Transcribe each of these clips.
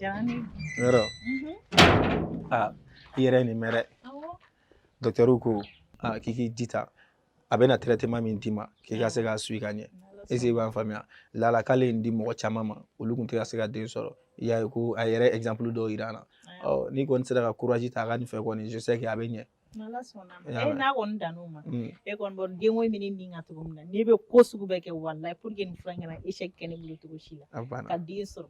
yɔrɔ i yɛrɛ nin mɛn dɛ docteur ko k'i k'i jita a bɛ na traitement min d'i ma k'i ka se k'a suit ka ɲɛ est-ce que i b'a faamuya lala k'ale ye nin di mɔgɔ caman ma olu tun tɛ ka se ka den sɔrɔ i y'a ye ko a yɛrɛ exemple dɔw yira an na n'i kɔni sera ka courage ta a ka nin fɛ kɔni je sais que a bɛ ɲɛ n'a kɔni dan'o ma e kɔni bɔ den ko min nin ka cogo min na n'i bɛ ko sugu bɛɛ kɛ wallahi pour que nin fura kana échec kɛ ne bolo cogo si la ka den sɔrɔ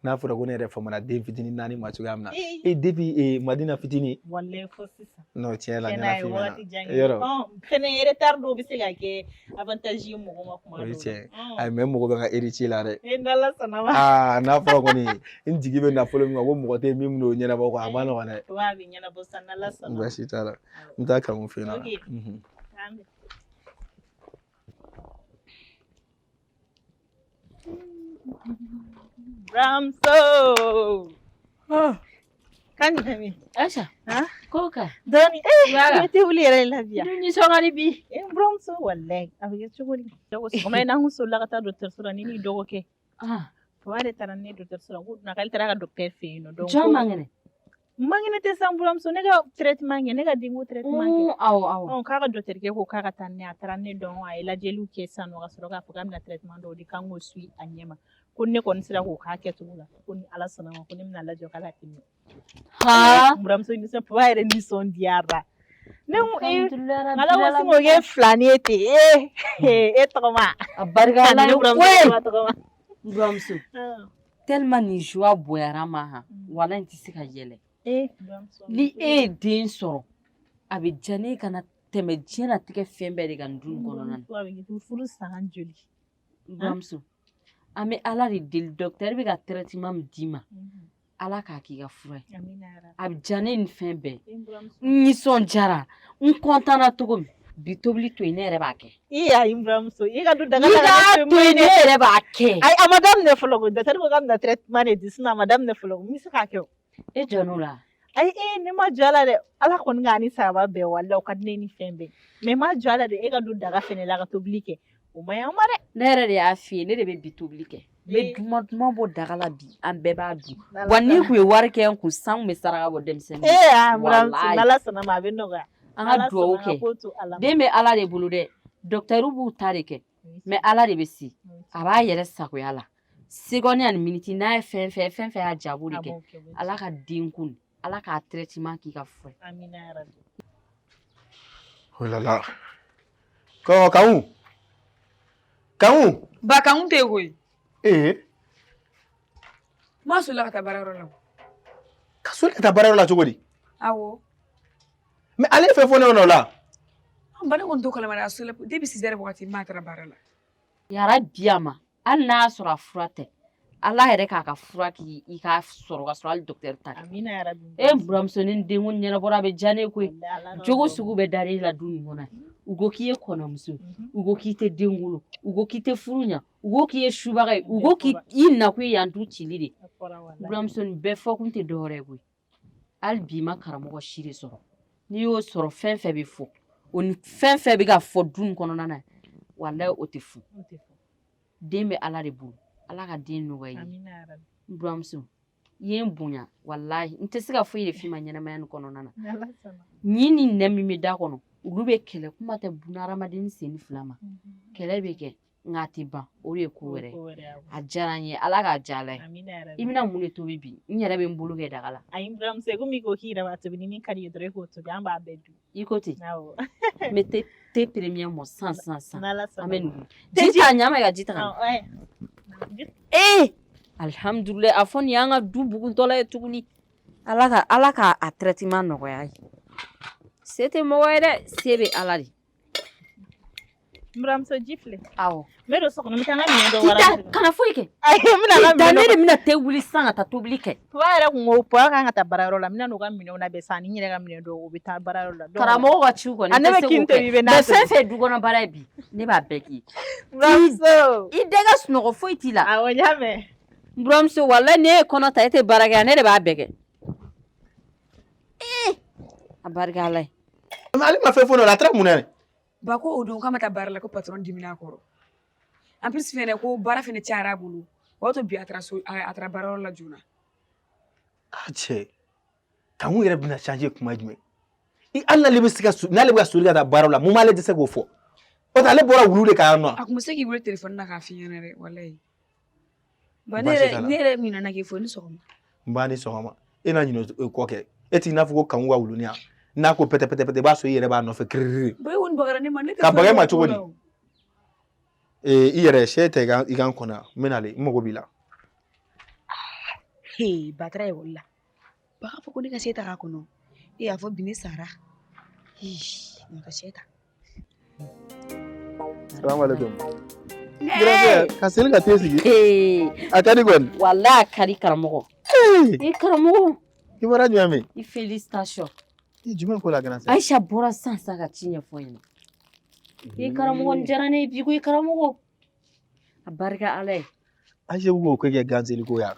n'a fɔra ko ne yɛrɛ famana den fitinin naani ma cogoya min na depuis Madina fitinin wallahi fo sisan non tiɲɛ la ɲɛna fi ma yɔrɔ fɛnɛ retard dɔw bɛ se ka kɛ avantage ye mɔgɔ ma kuma dɔw tiɲɛ ayi mais mɔgɔ bɛ ka héritier la dɛ n'Ala sɔnna ma n'a fɔra kɔni n jigi bɛ nafolo min ma ko mɔgɔ tɛ min n'o ɲɛnabɔ quoi a ma nɔgɔn dɛ wa a bɛ ɲɛnabɔ sa n'Ala sɔnna baasi t'a la n taa kamu fɛ yen Bramso kan kami Aisha koka doni te wuli yɛrɛ lafiya ni sɔngari bi Bramso wallahi a bɛ kɛ cogo di dogo sɔgɔma in an sola ka taa dɔgɔtɔrɔso la ni dɔgɔ kɛ fa de taara ne dɔgɔtɔrɔso la ko na k'ale taara ka docteur fɛ yen nɔ donc jɔn mangɛnɛ tɛ san Bramso ne ka traitement kɛ ne ka denko traitement kɛ awɔ k'a ka docteur kɛ ko k'a ka taa ne a taara ne dɔn a ye lajɛliw kɛ sisan nɔ ka sɔrɔ k'a fɔ k'a bɛna traitement dɔw di k'an k'o suit a ɲɛ ma ko ne kɔni sera k'o k'a kɛcogo la ko ni Ala sɔnna ma ko ne bɛna lajɔ k'ala tɛmɛ Bramso nisɔn papa yɛrɛ nisɔndiyara ne ko Ala ko sin k'o kɛ filani ye ten e tɔgɔma a barika Ala ye Bramso tellement ni joie bonyara ma han wala n tɛ se ka yɛlɛ ni e ye den sɔrɔ a bɛ diya ne kana tɛmɛ diɲɛlatigɛ fɛn bɛɛ de kan du kɔnɔna na furu san joli Bramso an bɛ Ala de deli docteur bɛ ka traitement min d'i ma Ala k'a k'i ka fura ye a bɛ diya ne ni fɛn bɛɛ n nisɔndiyara n content cogo min bi tobili to yen ne yɛrɛ b'a kɛ ayi Bramso i ka don daga la to yen ne yɛrɛ b'a kɛ ayi a ma daminɛ fɔlɔ ko docteur ko k'a bɛna traitement de di sinon a ma daminɛ fɔlɔ ko n bɛ se k'a kɛ o e jɔn'o la ayi ne ma jɔ a la dɛ Ala kɔni k'a ni sababa bɛɛ wallahi o ka di ne ni fɛn bɛɛ mais ma jɔ a la dɛ e ka don daga fɛnɛ la ka tobili kɛ o ma ɲan ma dɛ ne yɛrɛ de y'a f'i ye ne de bɛ bi tobili kɛ n bɛ duman bɔ daga la bi an bɛɛ b'a dun wa n'i kun ye wari kɛ n kun san kun bɛ saraka bɔ denmisɛnnin Bramso n'Ala sɔnna ma a bɛ nɔgɔya an ka dugawu kɛ den bɛ Ala de bolo dɛ docteur b'u ta de kɛ mais Ala de bɛ se a b'a yɛrɛ sagoya la seconde ani minute n'a ye fɛn fɛn y'a jaabi de kɛ Ala ka den kun Ala k'a traitement k'i ka fura amina yarabi oh là là ko Kamu ba Kamu tɛ koyi ma sola ka taa baarayɔrɔ la ka sola ka taa baarayɔrɔ la cogo di awɔ mais ale fɛ fɔ ne ɲɛna o la ba ne kɔni to kalama a sola depuis 6 heures wagati ma taara baara la yarabi a ma hali n'a y'a sɔrɔ a fura tɛ Ala yɛrɛ k'a ka fura k'i ka sɔrɔ ka sɔrɔ hali docteur ta amina yarabi Bramso ni denko ɲɛnabɔra a bɛ diya ne koyi jogo sugu bɛ da la du nin kɔnɔ u ko k'i ye kɔnɔmuso u ko k'i tɛ den wolo u ko k'i tɛ furu ɲa u ko k'i ye subaga ye u ko k'i nakun ye yan du cili de Bramso nin bɛɛ fɔ kun tɛ dɔwɛrɛ ye koyi hali bi ma karamɔgɔ si de sɔrɔ n'i y'o sɔrɔ fɛn fɛn bɛ fɔ o ni fɛn fɛn bɛ ka fɔ du nin kɔnɔna na wallahi o tɛ fɔ den bɛ Ala de bolo Ala ka den nɔgɔya ye Bramso i ye n bonya wallahi n tɛ se ka foyi de f'i ma ɲɛnamaya nin kɔnɔna na ɲi ni nɛ min bɛ da kɔnɔ olu bɛ kɛlɛ kuma tɛ buna hadamaden sen fila ma kɛlɛ bɛ kɛ nka a tɛ ban o de ye ko wɛrɛ a diyara n ye Ala k'a diya Ala ye i bɛna mun de tobi bi n yɛrɛ bɛ n bolo kɛ daga la ayi Bramso komi i ko k'i yɛrɛ b'a tobi ni min ka di ye dɔrɔn i k'o tobi an b'a bɛɛ dun i ko ten n bɛ te premier mɔ san an bɛ nin dun ji ta ɲama ka ji ta ka alhamdulillah a fɔ nin y'an ka du bugutɔla ye tuguni Ala ka a traitement nɔgɔya ye se tɛ mɔgɔ ye dɛ se bɛ Ala de Bramso ji filɛ awɔ n bɛ don so kɔnɔ n bɛ taa n ka minɛn dɔ wara kana foyi kɛ ne de bɛna te wuli sisan ka taa tobili kɛ papa yɛrɛ kun ko papa kan ka taa baarayɔrɔ la n bɛna n'u ka minɛnw labɛn sisan ani n yɛrɛ ka minɛn dɔw u bɛ taa baarayɔrɔ la karamɔgɔ ka ciw kɔni tɛ se k'o kɛ mais fɛn fɛn ye du kɔnɔ baara ye bi ne b'a bɛɛ k'i Bramso i dɛ ka sunɔgɔ foyi t'i la awɔ n y'a mɛn Bramso wallahi ne ye kɔnɔ ta e tɛ baara kɛ ne de b'a bɛɛ kɛ a barika Ala ye mais ale ma fɛn fɔ ne la a taara mun na ba ko o don k'a ma taa baara la ko patron dimina kɔrɔ en plus fɛnɛ ko baara fɛnɛ cayara a bolo o y'a to bi a taara baarayɔrɔ la joona Cɛ kangu yɛrɛ bɛna changer kuma jumɛn I alla le bɛ se ka n'ale bɛ ka soli ka taa baara la mun b'ale tɛ se k'o fɔ o tɛ ale bɔra wulu de ka yan nɔ a kun bɛ se k'i wele téléphone na k'a f'i ɲɛna dɛ walayi ba ne yɛrɛ min nana k'i fɔ ni sɔgɔma n b'a ni sɔgɔma e na ɲinɛ kɔ kɛ e t'i n'a fɔ ko kangu ka wulunin yan n'a ko pɛtɛ pɛtɛ pɛtɛ i b'a sɔrɔ i yɛrɛ b'a nɔfɛ kiriri ba e kɔni bagara ne ma ne tɛ ka baga e ma cogo di I yɛrɛ sɛ tɛ i ka n kɔnɔ yan n bɛ nale n mago b'i la Batara ekɔli la ba k'a fɔ ko ne ka sɛ ta k'a kɔnɔ a fɔ bi ne sara n'o tɛ sɛ ta salamu alaikum ka seli ka t'e sigi a ka di kɔni wallahi a ka di karamɔgɔ i karamɔgɔ i bɔra jumɛn min i félicitations jumɛn ko la grand sœur Aisha bɔra sisan ka ci ɲɛfɔ ɲɛna i karamɔgɔ n diyara ne ye bi ko i karamɔgɔ a barika Ala ye Aisha ko ko kɛ ganseli ko ya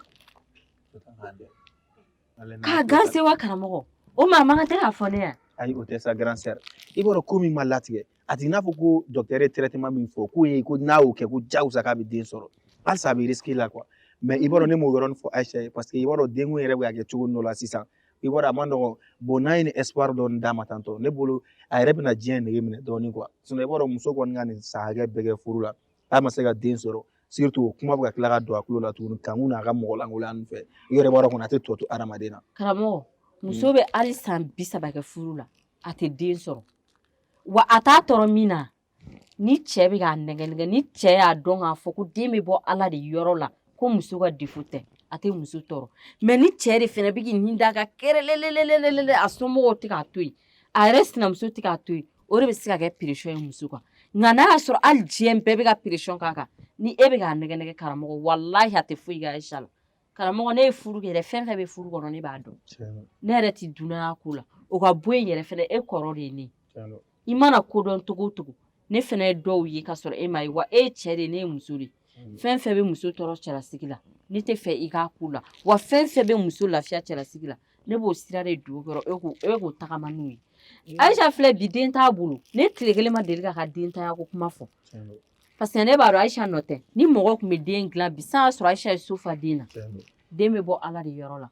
k'a ganse wa karamɔgɔ o maa man kan tɛ k'a fɔ ne yan ayi o tɛ sa grand sœur i bɔra ko min ma latigɛ a t'i n'a fɔ ko docteur ye traitement min fɔ k'o ye ko n'a y'o kɛ ko jagosa k'a bɛ den sɔrɔ halisa a bɛ risque la quoi mais i b'a dɔn ne m'o yɔrɔnin fɔ Aisha ye parce que i b'a dɔn denko yɛrɛ bɛ ka kɛ cogo dɔ la sisan i b'a dɔn a ma nɔgɔn bon n'a ye ni espoir dɔɔni d'a ma tantɔ ne bolo a yɛrɛ bɛna diɲɛ nege minɛ dɔɔni quoi sinon i b'a dɔn muso kɔni ka nin san hakɛ bɛɛ kɛ furu la a ma se ka den sɔrɔ surtout o kuma bɛ ka tila ka don a tulo la tuguni kanku n'a ka mɔgɔ lankolon ninnu fɛ i yɛrɛ b'a dɔn kɔni a tɛ tɔ to adamaden na karamɔgɔ muso bɛ hali san 30 kɛ furu la a tɛ den sɔrɔ wa a t'a tɔɔrɔ min na ni cɛ bɛ k'a nɛgɛ ni cɛ y'a dɔn k'a fɔ ko den bɛ bɔ Ala de yɔrɔ la ko muso ka défaut tɛ a tɛ muso tɔɔrɔ mais ni cɛ de fɛnɛ bɛ k'i nin d'a kan kɛrɛlɛlɛlɛlɛ a somɔgɔw tɛ k'a to yen a yɛrɛ sinamuso tɛ k'a to yen o de bɛ se ka kɛ pression ye muso kan nka n'a y'a sɔrɔ hali diɲɛ bɛɛ bɛ ka pression k'a kan ni e bɛ k'a nɛgɛ karamɔgɔ wallahi a tɛ foyi kɛ Aisha la karamɔgɔ ne ye furu kɛ dɛ fɛn fɛn bɛ furu kɔnɔ ne b'a dɔn ne yɛrɛ tɛ dunanya ko la o ka bɔ yen yɛrɛ fɛnɛ e kɔrɔ de ye ne i mana ko dɔn togo togo ne fɛnɛ ye dɔw ye ka sɔrɔ e ma ye wa e cɛ de ne ye muso de fɛn fɛn bɛ muso tɔɔrɔ cɛlasigi la ne tɛ fɛ i k'a k'u la wa fɛn fɛn bɛ muso lafiya cɛlasigi la ne b'o sira de don kɔrɔ e k'o tagama n'o ye Aisha filɛ bi den t'a bolo ne tile kelen ma deli ka den tanya ko kuma fɔ parce que ne b'a dɔn Aisha nɔ tɛ ni mɔgɔ tun bɛ den dilan bi san y'a sɔrɔ Aisha ye so fa den na den bɛ bɔ Ala de yɔrɔ la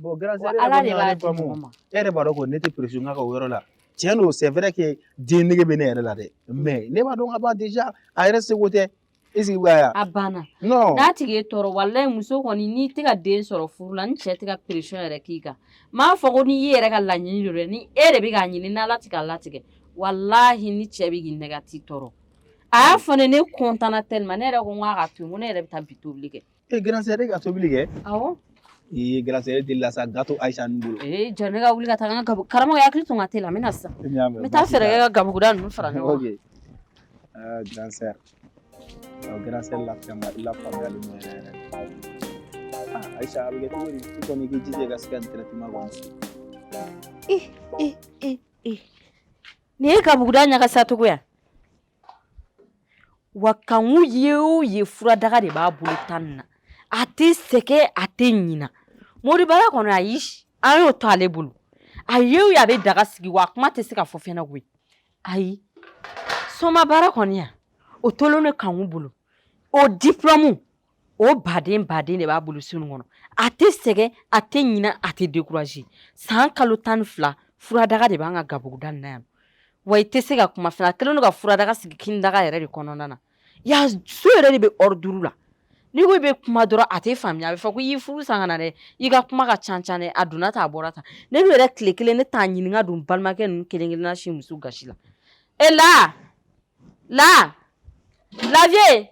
wa Ala de b'a di mɔgɔ ma e yɛrɛ b'a dɔn ko ne tɛ pression k'a ka o yɔrɔ la tiɲɛ don c'est vrai que den nege bɛ ne yɛrɛ la dɛ mais ne b'a dɔn ka ban déjà a yɛrɛ seko tɛ est ce que b'a a banna non n'a tigi ye tɔɔrɔ wallahi muso kɔni n'i tɛ ka den sɔrɔ furu la ni cɛ tɛ ka pression yɛrɛ k'i kan m'a fɔ ko n'i yɛrɛ ka laɲini don dɛ ni e de bɛ k'a ɲini n'Ala tɛ k'a latigɛ wallahi ni cɛ bɛ k'i nɛgɛ a t'i tɔɔrɔ a y'a fɔ ne content tellement ne yɛrɛ ko n k'a ka to yen ko ne yɛrɛ bɛ taa bi tobili kɛ grand sœur e ka tobili kɛ awɔ grand sœur deli la sa gâteau Aisha ninnu bolo jɔ ne ka wuli ka taa n ka gabu karamɔgɔ hakili to n ka te la n bɛ na sisan n bɛ taa fɛɛrɛ kɛ ka gabuguda ninnu fara ɲɔgɔn kan grand sœur grand sœur lafaamuyali ma yɛrɛ yɛrɛ Aisha a bɛ kɛ cogo di i kɔni k'i jija i ka se ka nin traitement kɔni nin ye gabuguda ɲagasa cogo ya wa kanku ye o ye furadaga de b'a bolo tan nin na a tɛ sɛgɛ a tɛ ɲina Moribara kɔnɔ ayi an y'o to ale bolo a ye o ye a bɛ daga sigi wa kuma tɛ se ka fɔ fɛnɛ koyi ayi Somabara kɔni ya o tolen ne kanku bolo o diplôme o baden de b'a bolo sunu kɔnɔ a tɛ sɛgɛ a tɛ ɲina a tɛ décourager san kalo 12 furadaga de b'an ka gabuguda nin na yan wa i tɛ se ka kuma fɛnɛ a kɛlen don ka furadaga sigi kinidaga yɛrɛ de kɔnɔna na ya so yɛrɛ de bɛ ordre la ni ko i bɛ kuma dɔrɔn a tɛ faamuya a bɛ fɔ ko i y'i furu san ka na dɛ i ka kuma ka ca dɛ a donna ta a bɔra ta ne dun yɛrɛ tile kelen ne t'a ɲininka don balimakɛ ninnu kelen kelenna si muso gasi la e la vie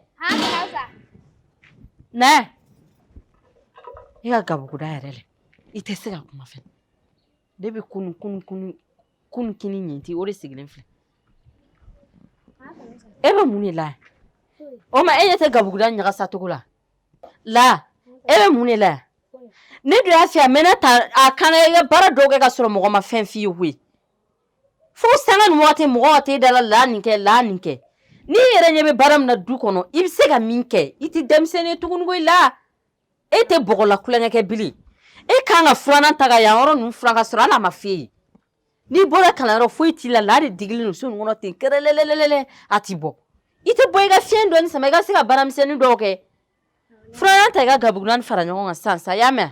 nɛ e ka gabuguda yɛrɛ la i tɛ se ka kuma fɛnɛ ne bɛ kunu kini ɲinti o de sigilen filɛ e bɛ mun de la o ma e ɲɛ tɛ gabuguda ɲagasa cogo la e bɛ mun de la ne dun y'a f'i ye a mɛnna ta a kana i ka baara dɔw kɛ ka sɔrɔ mɔgɔ ma fɛn f'i ye koyi fo sanga ni waati mɔgɔ ka t'e da la nin kɛ n'i yɛrɛ ɲɛ bɛ baara min na du kɔnɔ i bɛ se ka min kɛ i tɛ denmisɛnnin tuguni koyi la e tɛ bɔgɔla kulonkɛ kɛ bilen e kan ka furanan ta ka yan yɔrɔ ninnu furan ka sɔrɔ hali a ma f'e ye n'i bɔra kalanyɔrɔ foyi t'i la hali digilen don so nin kɔnɔ ten kɛrɛlɛlɛlɛ a t'i bɔ i tɛ bɔ i ka fiɲɛ dɔɔni sama i ka se ka baaramisɛnnin dɔw kɛ furanan ta i ka gabuguda fara ɲɔgɔn kan sisan i y'a mɛn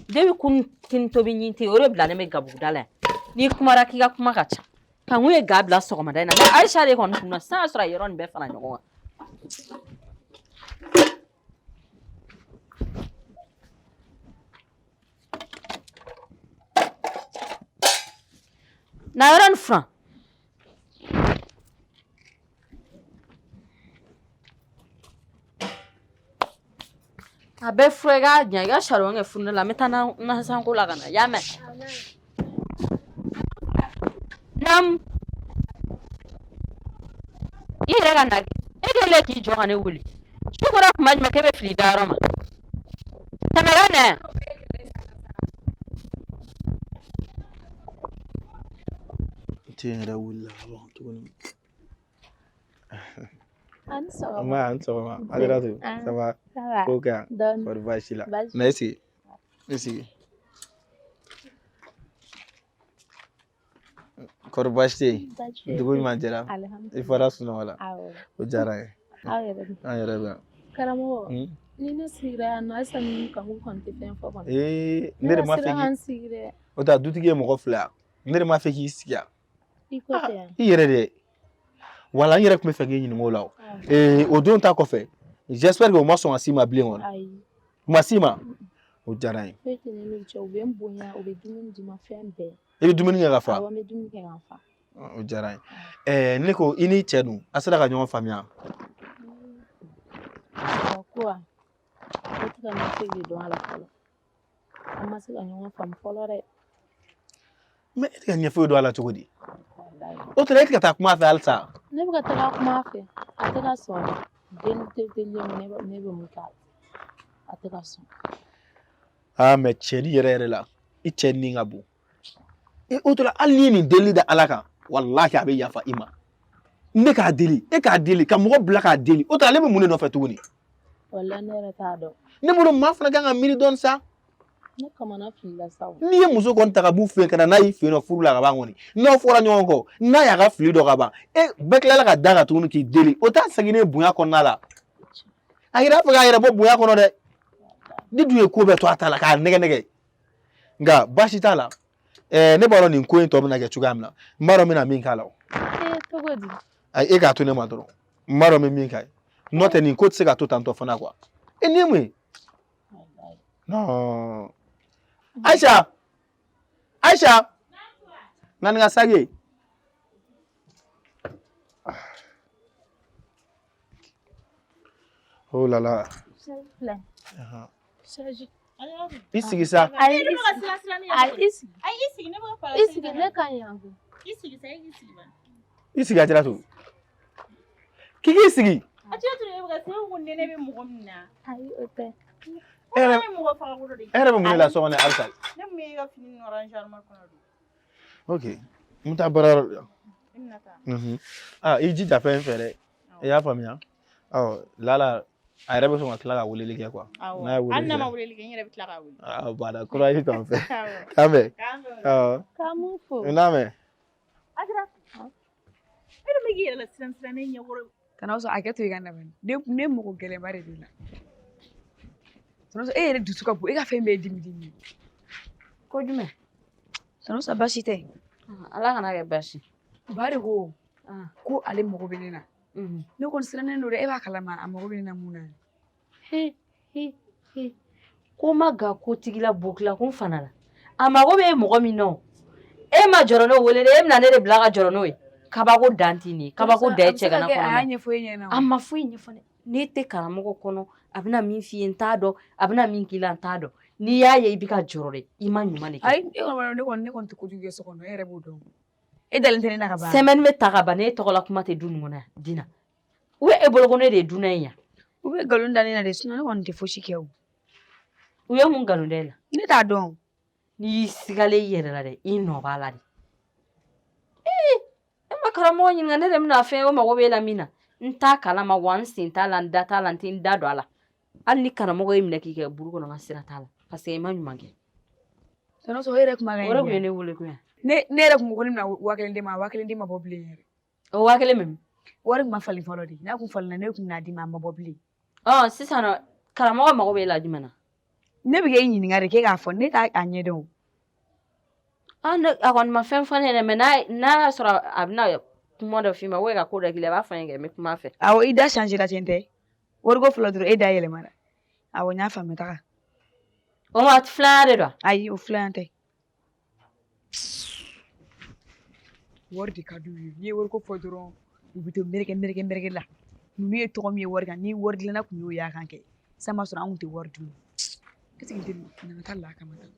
debi kun tin tobi nyinti ore bila ne me gabu dala ni kumara k'i ka kuma ka ca kan ŋun ye ga bila sɔgɔmada in na mais Aisha de kɔni kunna san sɔrɔ a yɔrɔ nin bɛɛ fara ɲɔgɔn kan na yɔrɔ nin furan a bɛ fura i k'a ɲa i ka charbon kɛ furune la n bɛ taa na sanko la ka na y'a mɛn Nam i yɛrɛ ka na e kɛlen k'i jɔ ka ne wuli su kora kuma jumɛn k'e bɛ fili da yɔrɔ ma tɛmɛ ka na yan Ti yɛrɛ wulila ka ban tuguni An sɔgɔma. Ma an sɔgɔma Ajaratu ça va ko kɛ yan kɔri baasi la na i sigi kɔri baasi tɛ yen dugu ɲuman jɛra i fɔra sunɔgɔ la o diyara n ye an yɛrɛ bɛ yan Karamɔgɔ ni ne sigira yan nɔ halisa ni kanku kɔni tɛ fɛn fɔ kɔni ne de ma fɛ k'an sigi dɛ o ta dutigi ye mɔgɔ fila ne de ma fɛ k'i sigi yan i ko tɛ yan i yɛrɛ de wala n yɛrɛ tun bɛ fɛ k'i ɲininka o la o don ta kɔfɛ j'espère que o ma sɔn ka s'i ma bilen kɔni ayi o ma s'i ma o diyara n ye foyi tɛ ne n'u cɛ u bɛ n bonya u bɛ dumuni di ma fɛn bɛɛ i bɛ dumuni kɛ ka fa awɔ n bɛ dumuni kɛ ka fa o diyara n ye ne ko i ni cɛ dun a sera ka ɲɔgɔn faamuya ko wa o tɛ ka ɲɛ foyi de dɔn a la fɔlɔ an ma se ka ɲɔgɔn faamu fɔlɔ dɛ mais e tɛ ka ɲɛ foyi dɔn a la cogo di o tɛ e tɛ ka taa kuma a fɛ halisa ne bɛ ka taga kuma a fɛ a tɛ ka sɔn den telilen ne bɛ mun k'a la a tɛ ka sɔn mais cɛni yɛrɛ yɛrɛ la i cɛ ni ka bon o tora hali n'i ye nin deli da ala kan walahi a bɛ yafa i ma ne k'a deli e k'a deli ka mɔgɔ bila k'a deli o tora ale bɛ mun de nɔfɛ tuguni wala ne yɛrɛ t'a dɔn ne bolo maa fana kan ka miiri dɔɔni sa ne kamana filila sa o n'i ye muso kɔni ta ka b'u fɛ ka na n'a y'i fɛ yen nɔ furu la ka ban kɔni n'aw fɔra ɲɔgɔn kɔ n'a y'a ka fili dɔ ka ban bɛɛ tilala ka da ka tuguni k'i deli o t'a seginnen bonya kɔnɔna la a yɛrɛ fɛ k'a yɛrɛ bɔ bonya kɔnɔ dɛ ni dun ye ko bɛɛ to a ta la k'a nɛgɛ nɛgɛ nka baasi t'a la ne b'a dɔn nin ko in tɔ bɛna kɛ cogoya min na n b'a dɔn n bɛna min k'a la cogo di e k'a to ne ma dɔrɔn n b'a dɔn n bɛ min k'a ye n'o tɛ nin ko tɛ se ka to tantɔ fana quoi nin ye mun ye non Aisha na nin ka saki ye oh là là i sigi sa i sigi ne ka ɲi yan i sigi Ajaratu k'i sigi Ajaratu ne bɛ ka se ko ne bɛ mɔgɔ min na ayi o tɛ e yɛrɛ bɛ mun de la so kɔnɔ halisa ne mun bɛ ka fini nɔrɔ armoire kɔnɔ don ok n bɛ taa baara yɔrɔ la i jija fɛn fɛ dɛ i y'a faamuya Lala a yɛrɛ bɛ sɔn ka tila ka weleli kɛ quoi n'a ye weleli kɛ hali n'a ma weleli kɛ n yɛrɛ bɛ tila ka wele bada courage t'an fɛ k'an bɛn k'a mun fɔ n n'a mɛn Ajaratu e de bɛ k'i yɛrɛ la siran ne ɲɛkɔrɔ kana sɔn a kɛ to i ka na ne mɔgɔ gɛlɛnba de b'i la e yɛrɛ dusu ka bon e ka fɛn bɛɛ ye dimi ko jumɛn Sanosa baasi tɛ ala kana kɛ baasi bari ko ko ale mɔgɔ bɛ ne na ne kɔni sirannen don dɛ e b'a kalama a mɔgɔ bɛ ne na mun na ko ma ga ko tigila bokila kun fana la a mago bɛ mɔgɔ min na e ma jɔrɔ n'o wele e bɛna ne de bila ka jɔrɔ n'o ye kabako danti ni kabako da cɛ kana kɔnɔ a y'a ɲɛfɔ e ɲɛna a ma foyi ɲɛfɔ ne n'e tɛ karamɔgɔ kɔnɔ a bɛna min f'i ye n t'a dɔn a bɛna min k'i la n t'a dɔn n'i y'a ye i bɛ ka jɔrɔ dɛ i ma ɲuman de kɛ ayi ne kɔni tɛ kojugu kɛ so kɔnɔ e yɛrɛ b'o dɔn e dalen tɛ ne na ka ban semaine bɛ ta ka ban ne tɔgɔ la kuma tɛ du nin kɔnɔ yan dina u bɛ e bolo ko ne de ye dunan in yan u bɛ nkalon da ne na de sinon ne kɔni tɛ fosi kɛ o u ye mun nkalon da e la ne t'a dɔn n'i y'i sigalen i yɛrɛ la dɛ i nɔ b'a la de e ma karamɔgɔ ɲininka ne de bɛna fɛn o mago b'e la min na n t'a kalama wa n sen t'a la n da t'a la n tɛ n da don a la hali ni karamɔgɔ y'i minɛ k'i kɛ buru kɔnɔ n ka sira t'a la parce que i ma ɲuman kɛ Sanosa o yɛrɛ kuma ka ɲi o de tun ye ne wele ko yan ne yɛrɛ kun ko ne bɛna 1000 d'i ma 1000 d'i ma bɔ bilen yɛrɛ o 1000 min wari kun ma falen fɔlɔ de n'a kun falenna ne kun n'a d'i ma a ma bɔ bilen sisan nɔ karamɔgɔ mago b'e la jumɛn na ne bɛ kɛ i ɲininka de k'e k'a fɔ ne t'a ɲɛ dɔn. A kɔni ma fɛn fɔ ne yɛrɛ mɛ n'a y'a sɔrɔ a bɛna kuma dɔ f'i ma o ka ko dɔ k'i la a b'a fɔ n ye kɛ n bɛ kuma fɛ. Awɔ i da changera ten tɛ wariko fɔlɔ dɔrɔn e da yɛlɛmana. Awɔ n y'a faamu taga. O ma filanya de don. Ayi o filanya tɛ. Wari de ka d'u ye n'i ye wariko fɔ dɔrɔn u bɛ to mɛrɛkɛ la. Ninnu ye tɔgɔ min ye wari kan ni wari dilanna kun y'o y'a kan kɛ san b'a sɔrɔ an kun tɛ wari dun. Est-ce que nana taa la kama tan.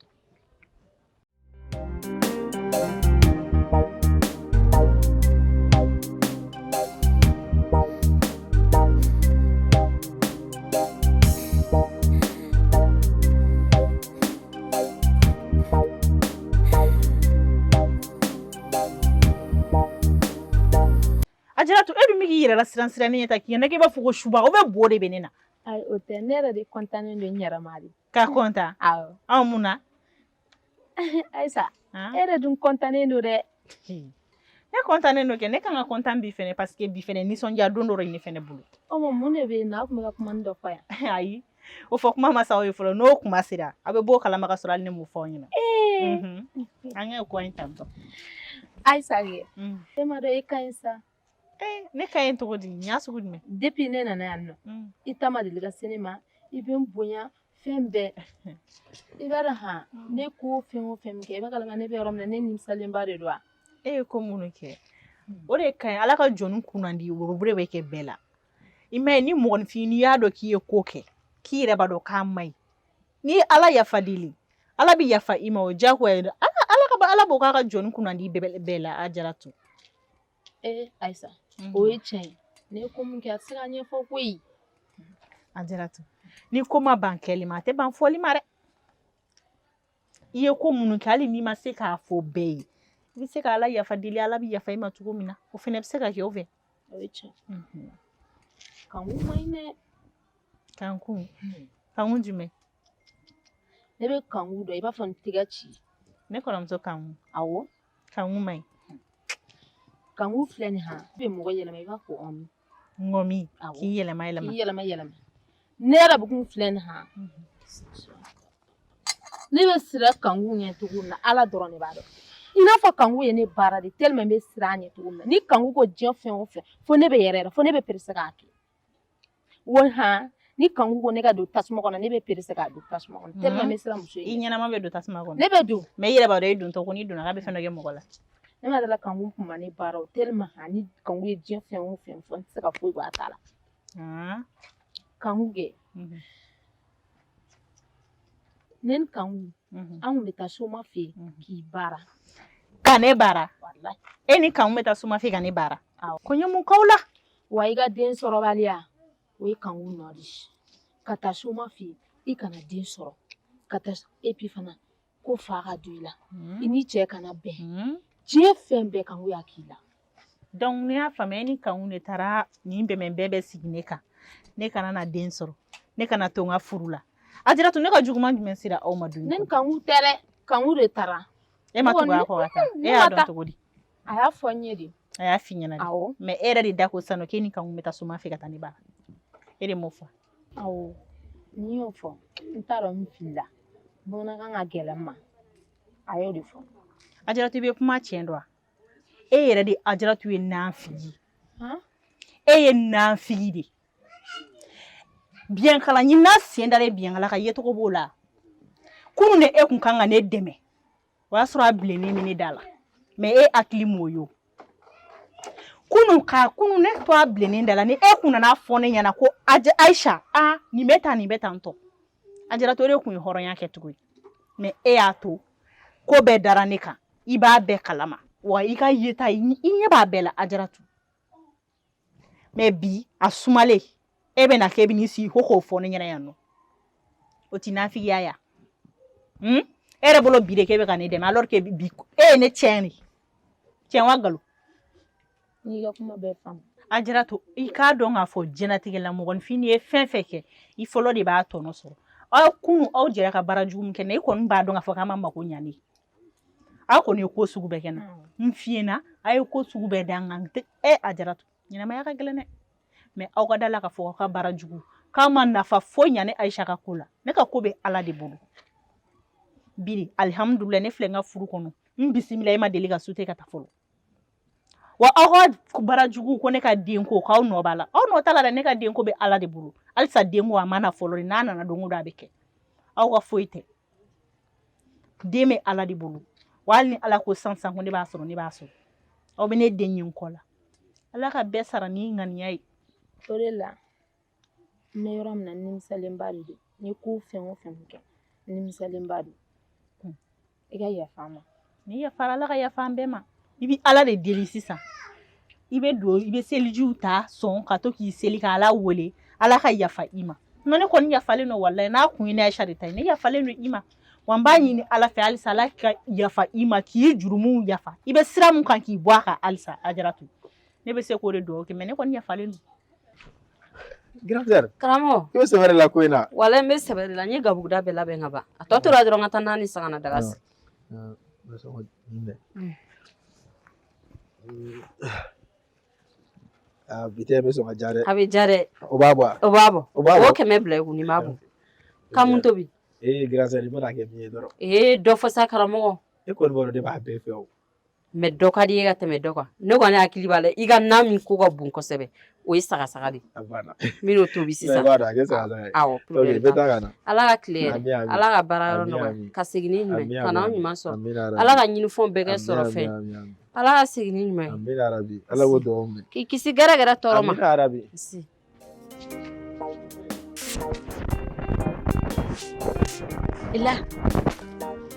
Ajaratu e dun bɛ k'i yɛrɛ la siran ɲɛ ta k'i ɲɛna k'i b'a fɔ ko suba o bɛ bo de bɛ ne na. Ayi o tɛ ne yɛrɛ de kɔntannen don n yɛrɛ ma de. K'a kɔntan. Awɔ. Anw mun na. Ayisa e yɛrɛ dun kɔntannen don dɛ. Ne kɔntannen don kɛ ne kan ka kɔntan bi fɛnɛ parce que bi fɛnɛ nisɔndiya don dɔ de ne fɛnɛ bolo. O ma mun de bɛ yen nɔ a tun bɛ ka kuma dɔ fɔ yan. Ayi o fɔ kuma ma sa o ye fɔlɔ n'o kuma sera a bɛ b'o kalama ka sɔrɔ hali ne m'o fɔ aw ɲɛna. An k'o ko in tantɔ. Ayisa kɛ e ma dɔn e ka ɲi sa. Ne ka ɲi cogo di n y'a sugu jumɛn. Depuis ne nana yan nɔ i ta ma deli ka se ne ma i bɛ n bonya fɛn bɛɛ i b'a dɔn han ne ko fɛn o fɛn min kɛ i b'a kalama ne bɛ yɔrɔ min na ne nimisalenba de don wa. E ye ko minnu kɛ o de ka ɲi ala ka jɔnni kunnandi worobure bɛ kɛ bɛɛ la i ma ye ni mɔgɔninfin n'i y'a dɔn k'i ye ko kɛ k'i yɛrɛ b'a dɔn k'a ma ɲi ni ala yafa dili ala bɛ yafa i ma o diyagoya ye ala b'o k'a ka jɔnni kunnandi bɛɛ la a Jaratu. Ayisa o ye tiɲɛ ye ne ko min kɛ a tɛ se ka ɲɛfɔ koyi. A Jaratu ni ko ma ban kɛli ma a tɛ ban fɔli ma dɛ i ye ko minnu kɛ hali n'i ma se k'a fɔ bɛɛ ye i bɛ se ka ala yafa deli ala bɛ yafa i ma cogo min na o fana bɛ se ka kɛ o fɛ. O ye tiɲɛ. Kankun ma ɲi dɛ. Kankun jumɛn. Ne bɛ kankun dɔn i b'a fɔ n tɛgɛ ci. Ne kɔrɔmuso kankun. Awɔ. Kankun ma ɲi. Kankun filɛ nin han i bɛ mɔgɔ yɛlɛma i b'a fɔ ɔmi. Ŋɔmi k'i yɛlɛma. K'i yɛlɛma. Ne yɛrɛ bɛ kun filɛ nin han ne bɛ siran kankun ɲɛ cogo min na ala dɔrɔn de b'a dɔn. I n'a fɔ kankun ye ne baara de tellement n bɛ siran a ɲɛ cogo min na ni kankun ko diɲɛ fɛn o fɛn fo ne bɛ yɛrɛ fo ne bɛ perese k'a kɛ. Wa han ni kankun ko ne ka don tasuma kɔnɔ ne bɛ perese k'a don tasuma kɔnɔ tellement n bɛ siran muso ye. I ɲɛnama bɛ don tasuma kɔnɔ. Ne bɛ don. Mais i yɛrɛ b'a dɔn i dontɔ ko n'i donna k'a bɛ fɛn dɔ kɛ mɔgɔ la. Ne ma dala kankun kun ma ne baara o tellement ni kankun ye diɲɛ fɛn o fɛn fɔ n tɛ se ka foyi bɔ a ta la. Kankun kɛ. Ne ni kankun an kun bɛ taa soma fɛ yen k'i baara. Ka ne baara. Walayi. E ni kankun bɛ taa soma fɛ ka ne baara. Ko n ye mun k'aw la. Wa i ka den sɔrɔbaliya o ye kankun nɔ de ye. Ka taa soma fɛ yen i kana den sɔrɔ ka taa et puis fana ko fa ka don i la i ni cɛ kana bɛn diɲɛ fɛn bɛɛ kankun y'a k'i la. Donc ne y'a faamuya e ni kankun de taara nin bɛnbɛn bɛɛ bɛ sigi ne kan ne kana na den sɔrɔ ne kana to n ka furu la. A Jaratu ne ka juguman jumɛn sera aw ma dumuni. Ne ni kankun tɛ dɛ kankun de taara. E ma tugu a kɔ ka taa e y'a dɔn cogo di. A y'a fɔ n ye de. A y'a f'i ɲɛna de. Awɔ. Mais e yɛrɛ de da ko sisan nɔ k'e ni kankun bɛ taa soma fɛ ka taa ne baara e de m'o fɔ. Awɔ n'i y'o fɔ n t'a dɔn n filila bamanankan ka gɛlɛn n ma a y'o de fɔ. A Jaratu i bɛ kuma tiɲɛ dɔn wa e yɛrɛ de a Jaratu ye nanfigi e ye nanfigi de biɲɛkala ɲina sen dalen biɲɛkala ka yecogo b'o la kunun de e kun kan ka ne dɛmɛ o y'a sɔrɔ a bilennen bɛ ne da la mais e hakili m'o ye kunun ne to a bilennen da la ni e kun nana fɔ ne ɲɛna ko Ayisa nin bɛ tan tɔ a Jaratu o de kun ye hɔrɔnya kɛ tugun mais e y'a to ko bɛɛ dara ne kan i b'a bɛɛ kalama wa i ka yeta i ɲɛ b'a bɛɛ la a Jaratu mais bi a sumalen e bɛ na kɛ e bɛ n'i sigi ko k'o fɔ ne ɲɛna yan nɔ o tɛ nafigiya ya e yɛrɛ bolo bi de k'e bɛ ka ne dɛmɛ alors que bi e ye ne tiɲɛ wa nkalon. N'i ka kuma bɛɛ faamu. A Jaratu i k'a dɔn k'a fɔ diɲɛlatigɛ la mɔgɔninfin ye fɛn fɛn kɛ i fɔlɔ de b'a tɔnɔ sɔrɔ aw kunun aw jɛra ka baara jugu min kɛ i kɔni b'a dɔn k'a fɔ k'a ma mako ɲa ne aw kɔni ye ko sugu bɛɛ kɛ na n f'i ɲɛna a ye ko sugu bɛɛ da n kan a Jaratu ɲɛnamaya ka gɛlɛn dɛ mais aw ka da la k'a fɔ aw ka baara jugu k'a ma nafa foyi ɲa ne Aisha ka ko la ne ka ko bɛ Ala de bolo biri alhamdulillah ne filɛ n ka furu kɔnɔ n bisimila e ma deli ka sute ka taa fɔlɔ wa aw ka barajugu ko ne ka den ko k'aw nɔ b'a la aw nɔ t'a la dɛ ne ka den ko bɛ Ala de bolo halisa den ko a ma na fɔlɔ n'a nana don o don a bɛ kɛ aw ka foyi tɛ den bɛ Ala de bolo wa hali ni Ala ko sisan ko ne b'a sɔrɔ ne b'a sɔrɔ aw bɛ ne den ɲin kɔ la Ala ka bɛɛ sara ni ŋaniya ye o de la n bɛ yɔrɔ min na nimisalenba de don ni ko fɛn o fɛn kɛ nimisalenba don i ka yafa n ma ni yafara Ala ka yafa an bɛɛ ma i bɛ Ala de deli sisan i bɛ don i bɛ selijiw ta sɔn ka to k'i seli ka Ala wele Ala ka yafa i ma ne kɔni yafalen don wallahi n'a kun ye ne Aisha de ta ye ne yafalen don i ma wa n b'a ɲini Ala fɛ halisa Ala ka yafa i ma k'i jurumuw yafa i bɛ sira mun kan k'i bɔ a kan halisa Ajaratu ne bɛ se k'o de dugawu kɛ mais ne kɔni yafalen don Grand frère karamɔgɔ i bɛ sɛbɛrɛ la ko in na wala n bɛ sɛbɛrɛ la n ye gabuguda bɛɛ labɛn ka ban a tɔ tora dɔrɔn ka taa naani san ka na daga sigi bi tɛ bɛ sɔn ka ja dɛ a bɛ ja dɛ o b'a bɔ o b'a bɔ o b'a bɔ o kɛmɛ bila i kun nin b'a bɔ ka mun tobi grand frère i bɛna kɛ min ye dɔrɔn dɔ fɔ sa karamɔgɔ e kɔni b'a dɔn ne b'a bɛɛ fɛ o mɛ dɔ ka di ye ka tɛmɛ dɔ kan ne kɔni hakili b'a la i ka na min ko ka bon kosɛbɛ o ye sagasaga de a banna n bɛn'o tobi sisan b'a dɔn a kɛ sagasaga ye awɔ ok bɛ taa ka na Ala ka tile Ami, ami. Ala ka baara yɔrɔ Ami, nɔgɔya ami. ka segin ni ɲuman ye Ami, ka n'aw ami. ɲuman sɔrɔ Amina rabi. Ala ka ɲinifɛnw bɛɛ kɛ sɔrɔ Ami, fɛn ami, ami. Ala ka segin ni ɲuman ye Amina rabi Ala b'o dugawu minɛ k'i kisi gɛrɛgɛrɛ tɔɔrɔ ma Amina rabi si Ila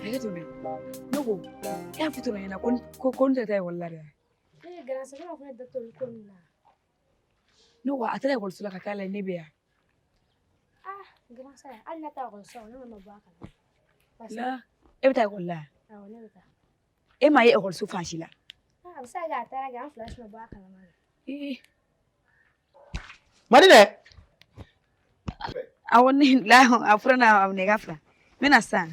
hakɛ to bi ne ko e y'a fɔ ɲɛna ko n tɛ taa ekɔli la dɛ ne ko a taara ekɔliso la ka taa lajɛ ne bɛ yan la e bɛ taa ekɔli la e m'a ye ekɔliso fan si la Madinɛ awɔ ne la a fura n'a minɛ ka fila n bɛna sisan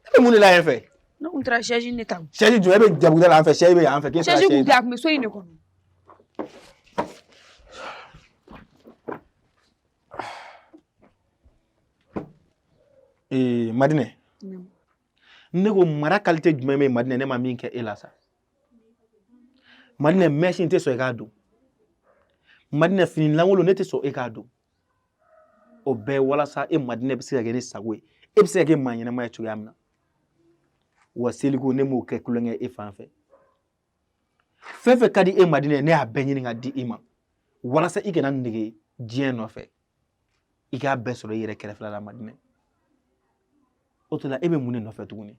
e bɛ mun de la yan fɛ ne kun taara chaise ne ta chaise jɔ e bɛ jabuguda la an fɛ chaise bɛ yan fɛ k'e taara chaise kun chaise tɛ a kun bɛ so in de kɔnɔ Madinɛ ne ko mara qualité jumɛn bɛ Madinɛ ne ma min kɛ e la sa Madinɛ mèche n tɛ sɔn e k'a don Madinɛ fini lankolon ne tɛ sɔn e k'a don o bɛɛ walasa e Madinɛ bɛ se ka kɛ ne sago ye e bɛ se ka kɛ maa ɲɛnama ye cogoya min na wa seliko ne m'o kɛ kulonkɛ e fan fɛ fɛn fɛn ka di e Madinɛ ne y'a bɛɛ ɲini ka di i ma walasa i kana nege diɲɛ nɔfɛ i k'a bɛɛ sɔrɔ i yɛrɛ kɛrɛfɛla la Madinɛ o to la e bɛ mun de nɔfɛ tuguni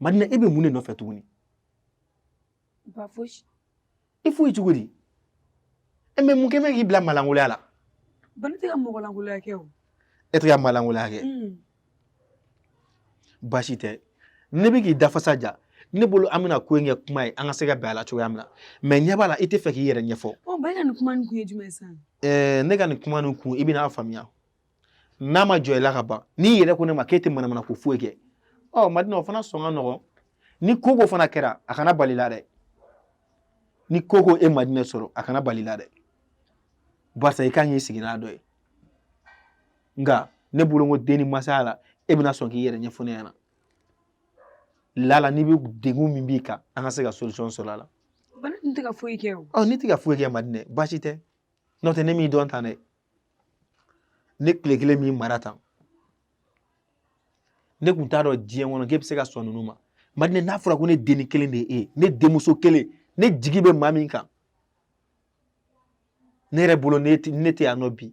Madinɛ e bɛ mun de nɔfɛ tuguni ba fosi i foyi cogo di mais mun kɛ mɛ k'i bila malangoloya la ba ne tɛ ka mɔgɔ lankoloya kɛ o e tɛ ka malangoloya kɛ baasi tɛ ne bɛ k'i dafasa ja ne bolo an bɛna ko in kɛ kuma ye an ka se ka bɛn a la cogoya min na mais ɲɛ b'a la i tɛ fɛ k'i yɛrɛ ɲɛfɔ ba e ka nin kuma nin kun ye jumɛn sisan ne ka nin kuma nin kun i bɛna faamuya n'a ma jɔ i la ka ban n'i yɛrɛ ko ne ma k'e tɛ manamana ko foyi kɛ Madinɛ o fana sɔn ka nɔgɔn ni ko fana kɛra a kana bali la dɛ ni ko e Madinɛ sɔrɔ a kana bali la dɛ barisa i kan k'i sigi n'a dɔ ye nka ne bolo n ko den ni masaya la e bɛna sɔn k'i yɛrɛ ɲɛfɔ ne ɲɛna lala n'i bɛ degun min b'i kan an ka se ka solution sɔrɔ a la ba ne tɛ ka foyi kɛ o ne tɛ ka foyi kɛ Madinɛ baasi tɛ n'o tɛ ne m'i dɔn tan dɛ ne tile kelen min mara tan ne kun t'a dɔn diɲɛ kɔnɔ k'e bɛ se ka sɔn ninnu ma Madinɛ n'a fɔra ko ne den kelen de ye e ne denmuso kelen ne jigi bɛ maa min kan ne yɛrɛ bolo ne tɛ yan nɔ bi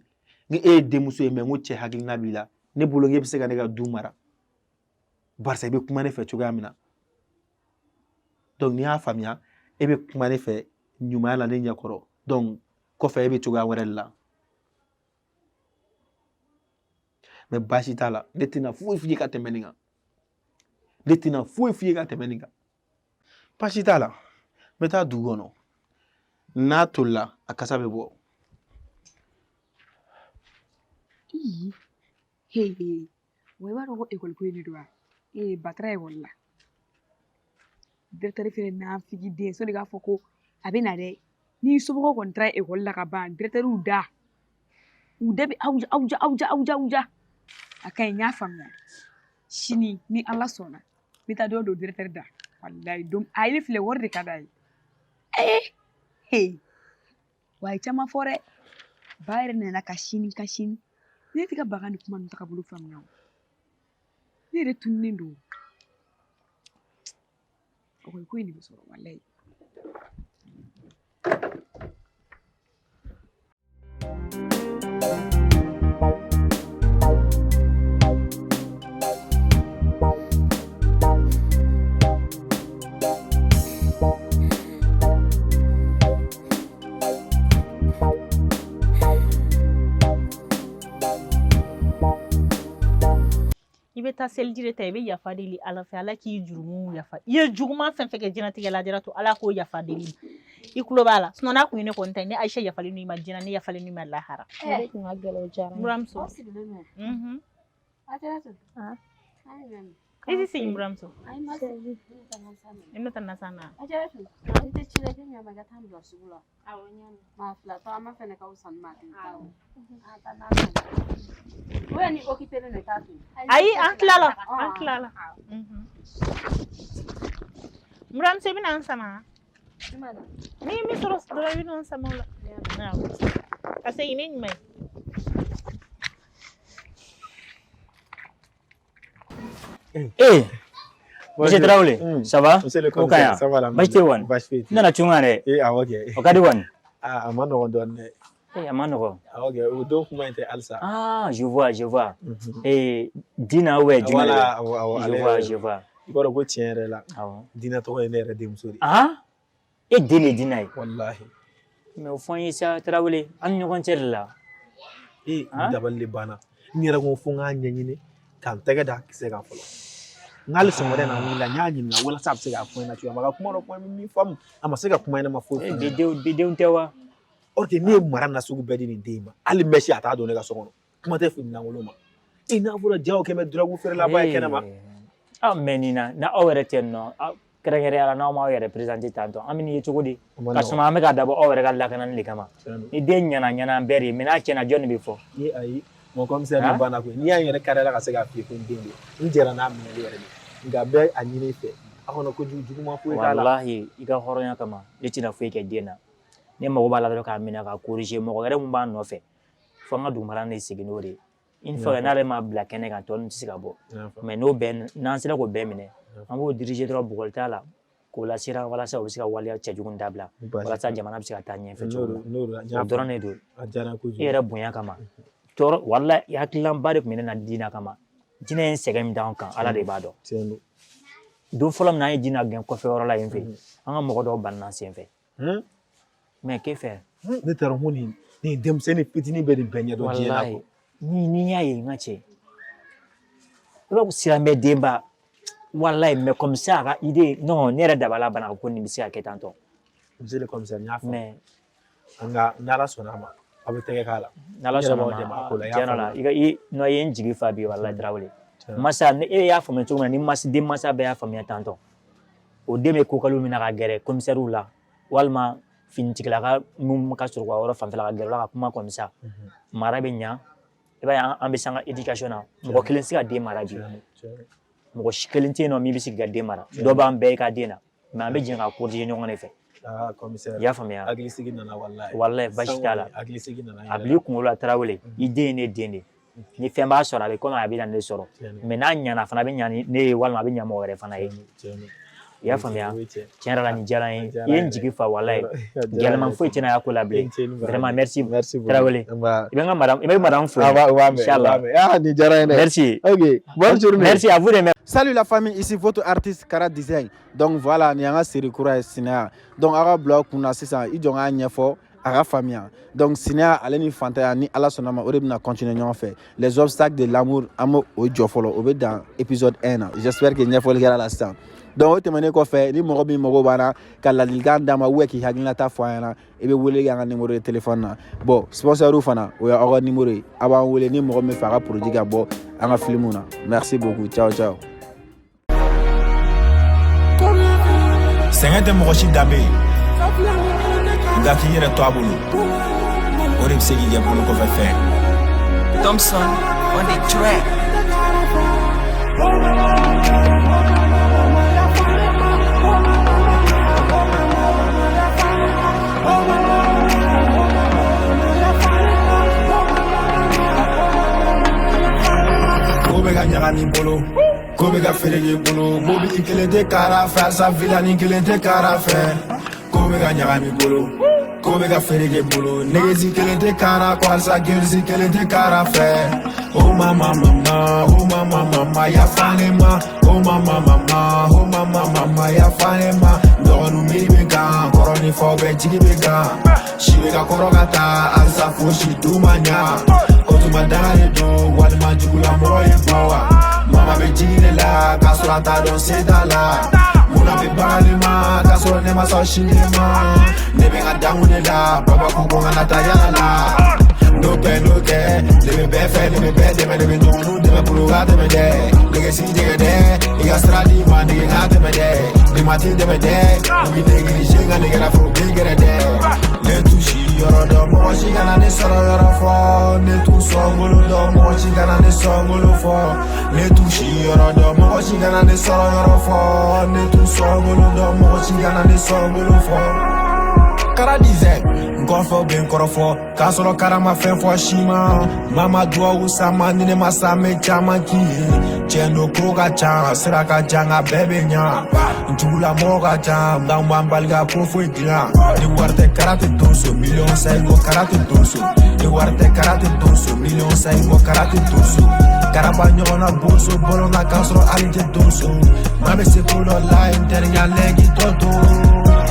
ni e ye denmuso ye mais n ko cɛ hakilina b'i la ne bolo k'e bɛ se ka ne ka du mara barisa i bɛ kuma ne fɛ cogoya min na donc n'i y'a faamuya e bɛ kuma ne fɛ ɲumanya la ne ɲɛkɔrɔ donc kɔfɛ e bɛ cogoya wɛrɛ de la mais baasi t'a la ne tɛna foyi f'i ye ka tɛmɛ nin kan ne tɛna foyi f'i ye ka tɛmɛ nin kan baasi t'a la n bɛ taa dugu kɔnɔ n'a tolila a kasa bɛ bɔ wa i b'a dɔn ko ekɔli ko ye ne don wa ba taara ekɔli la directeur fɛnɛ n'an figi den so de k'a fɔ ko a bɛ na dɛ ni somɔgɔw kɔni taara ekɔli la ka ban directeurw da u da bɛ awja a ka ɲi n y'a faamuya sini ni ala sɔnna n bɛ taa dɔ don directeur da walayi don a ye filɛ wari de ka d'a ye wa a ye caman fɔ dɛ ba yɛrɛ nana ka sini ne tɛ ka baga ni kuma ninnu ta ka bolo faamuya ne yɛrɛ tununnen don ɔkɔli ko in de bɛ sɔrɔ walayi. I bɛ taa seliji de ta i bɛ yafa deli ala fɛ ala k'i jurumu yafa i ye juguman fɛn fɛn kɛ jɛnatigɛ la dira to ala k'o yafa deli i kulo b'a la sinon n'a kun ye ne kɔni ta ye ni Ayisa yafalen no i ma jɛna ne yafalen no i ma lahara buramuso i tɛ segin buramuso i n'o tɛ na sa na ayi an tilala buramuso i bɛna an sama ni min sɔrɔ dɔrɔn i bɛna an sama o la ka segin ni ɲuman ye Monsieur Traoré, ça va? Monsieur le commissaire, ça va la nana tunga re. O ka di wan. Ah, amano don. Amano. OK, o don kuma inte alsa. Ah, je vois. Dina we Voilà, je vois. Boro go tienre la. Dina to ne re dem sori. Ah? E dina. Wallahi. Mais au fond ça Traoré, an ñogon cer la. Daballe bana. Ni ra go funga nyanyine kan tega da kise ga folo. Ngal so ngore na wila nyanyi na wala sab se ga point na tuwa maka kuma ro point mi fam ama se ga kuma na mafo. Bideu ntewa. Orte ni mara na sugu bedi ni dema. Ali meshi ata do ne ga sokono. Kuma te fini na woloma. Ina vura jaw ke me dragu fer la baye kenama. Ah menina na awere tenno. Kere ala na ma representer tanto. Amini yechugudi. Kasuma me ga dabo awere ga la kanan likama. Ni den nyana beri mina chena John before. Ni ayi mon commissaire ni bana ko ni yan yere karela ka se ga fi kun dinde. Njera na amene yere ni. Nga be anyine fe akono ko juju ma fu kala wallahi iga horonya kama litina fu ke dena ne mago bala do ka mina ka corriger mo gare mo ban no fe fo nga dumara ne siginore in fa na le ma black ene kan ton sika bo mais no ben nan sila ko be mine an go diriger trop bugol tala ko la sira wala sa o sika wali ya chajugun dabla wala sa jamana bi sika tanye fe chugo no dorone do ajana ko era bunya kama tor wallahi ya kilan bare ko mina na dina kama jina en segam down kan ala de bado do folam na jina gen ko fe wala yin fe an mo do banna sen fe mais que faire ne taron honi ni dem seni pitini be de benya do jina ko ni yayi ngache ro sira me demba wallahi mais comme ça ga idée non ne ra dabala bana ko ni bisi ake tanto monsieur le commissaire nya fa mais anga nala sonama abe tege kala nala sonama janala iga i no yen jigi fa bi wallahi Traoré masa ne e ya fami tuma ni mas de masa be ya fami tanto o de me ko kalu mina ga gere commissaire la walma fintikla ga mum ka sur wa ora famfela ga gere la kuma commissaire mara be nya e ba ambe sanga education na mo kelen siga de mara bi mo shikelente no mi bisi ga de mara do ba ambe ka de na ma ambe jinga ko je nyongone fe commissaire ya fami ya aglisigi na wallahi bashitala aglisigi na abli kungola Traoré ide ne dende ni femba sora be kono abi na ne soro mais na nya na fana be nya ne walma be nya mo were fana ye ya famia tiens la ni jara yen jigi fa wallahi galman fo tina ya kula ble vraiment merci Traoré ibenga madame fo inchallah ni jara merci OK bonne journée merci à vous de Salut la famille, ici votre artiste Kara Design. Donc voilà, ni anga série kura cinéa. Donc ara blog kuna sisa i jonga nyefo ara famille. Donc cinéa aleni fantaya ni ala sonama o de bina continuer ñon fait. Les obstacles de l'amour amo o jofolo o be dans épisode 1. J'espère que nyefo le gars l'instant. Donc o temene ko fait ni mogo bi mogo bana kala ligan dama weki hagina ta foyana e be wole ga numéro de téléphone na. Bon, sponsor u fana o ya o numéro aba wole ni mogo me fara produit ga bo anga filmuna. Merci beaucoup. Ciao ciao. sɛgɛn tɛ mɔgɔ si danbe ye nka k'i yɛrɛ to a bolo o de bɛ se k'i kɛ bolo kɔfɛ fɛn. Thompson on the track. Ko bɛ ka ɲagami bolo ko bɛ ka fereke bolo mobili kelen tɛ kara fɛ alisa vilani kelen tɛ kara fɛ ko bɛ ka ɲagami bolo ko bɛ ka fereke bolo negesi kelen tɛ kara ko alisa gerisi kelen tɛ kara fɛ oh mama mama oh mama mama yafa ne ma oh mama mama oh mama mama yafa ne ma dɔgɔnu miiri bɛ kan kɔrɔ ni fɔ bɛɛ jigi bɛ kan si bɛ ka kɔrɔ ka taa alisa fosi du ma ɲa o tuma danga de don walima jugulamɔgɔ ye bɔ wa mama bɛ jigi de la k'a sɔrɔ a t'a dɔn se t'a la munna bɛ bagan ne ma k'a sɔrɔ ne ma sɔn sini ma ne bɛ n ka dangun de la baba ko ko n kana taa yala la n'o kɛ ne bɛ bɛɛ fɛ ne bɛ bɛɛ dɛmɛ ne bɛ ɲɔgɔnnu dɛmɛ bolo ka tɛmɛ dɛ negesi jɛgɛ dɛ i ka sira di ma nege ka tɛmɛ dɛ nimati dɛmɛ dɛ u bɛ neglige n ka nege la foro bin gɛrɛ dɛ ne t'u si yɔrɔ dɔn mɔgɔ si kana ne sɔrɔ yɔrɔ fɔ ne t'u sɔn ngolo dɔn mɔgɔ si kana ne sɔn ngolo fɔ ne t'u si yɔrɔ dɔn mɔgɔ si kana ne sɔrɔ yɔrɔ fɔ ne t'u sɔn ngolo dɔn mɔgɔ si kana ne sɔn ngolo fɔ kara dizɛ nkɔfɔ bɛ n kɔrɔfɔ k'a sɔrɔ kara ma fɛn fɔ si ma mama duwawu sama ni ne ma sa n bɛ caman k'i ye tiɲɛ don ko ka ca sira ka jan nka bɛɛ bɛ ɲa jugulamɔgɔ ka ca nka n b'an bali ka ko foyi dilan ni wari tɛ kara tɛ donso miliyɔn sayi ko kara tɛ donso ni wari tɛ kara tɛ donso miliyɔn sayi ko kara tɛ donso karaba ɲɔgɔn na bonso bɔlɔn na k'a sɔrɔ hali tɛ donso maa bɛ se ko dɔ la n teriya lɛgi tɔ to.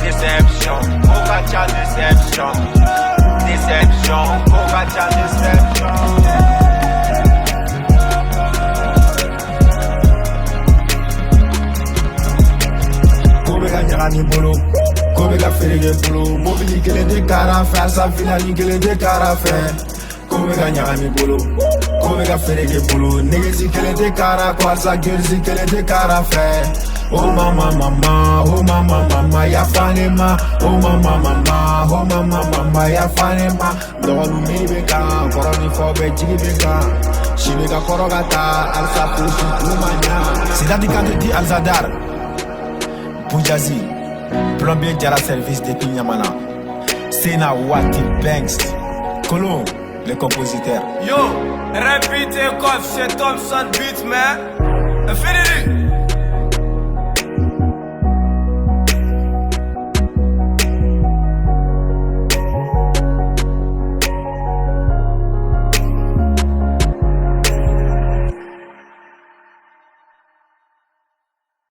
Deception, Okacha deception, deception, Okacha deception. Kobe ka ɲagami bolo, kobe ka fereke bolo, mobili kelen tɛ kara fɛ, alisa vilani kelen tɛ kara fɛ. Kobe ka ɲagami bolo, kobe ka fereke bolo, negesi kelen tɛ kara ko alisa gerisi kelen tɛ kara fɛ. Oh mama mama, oh mama mama, yafa ne ma. Oh mama mama, oh mama mama, yafa ne ma. Dɔgɔnu miiri bɛ kan, kɔrɔ ni fɔ bɛɛ jigi bɛ kan. Si bɛ ka kɔrɔ ka taa, alisa fosi du ma ɲa. Sidadi Kante di Alzadar, Bujazi, plombier Jara service depuis Nyamana. Sena Wati Banks, Colomb, le compositeur. Yo, répétez comme c'est Thompson Beat, man. Infinity.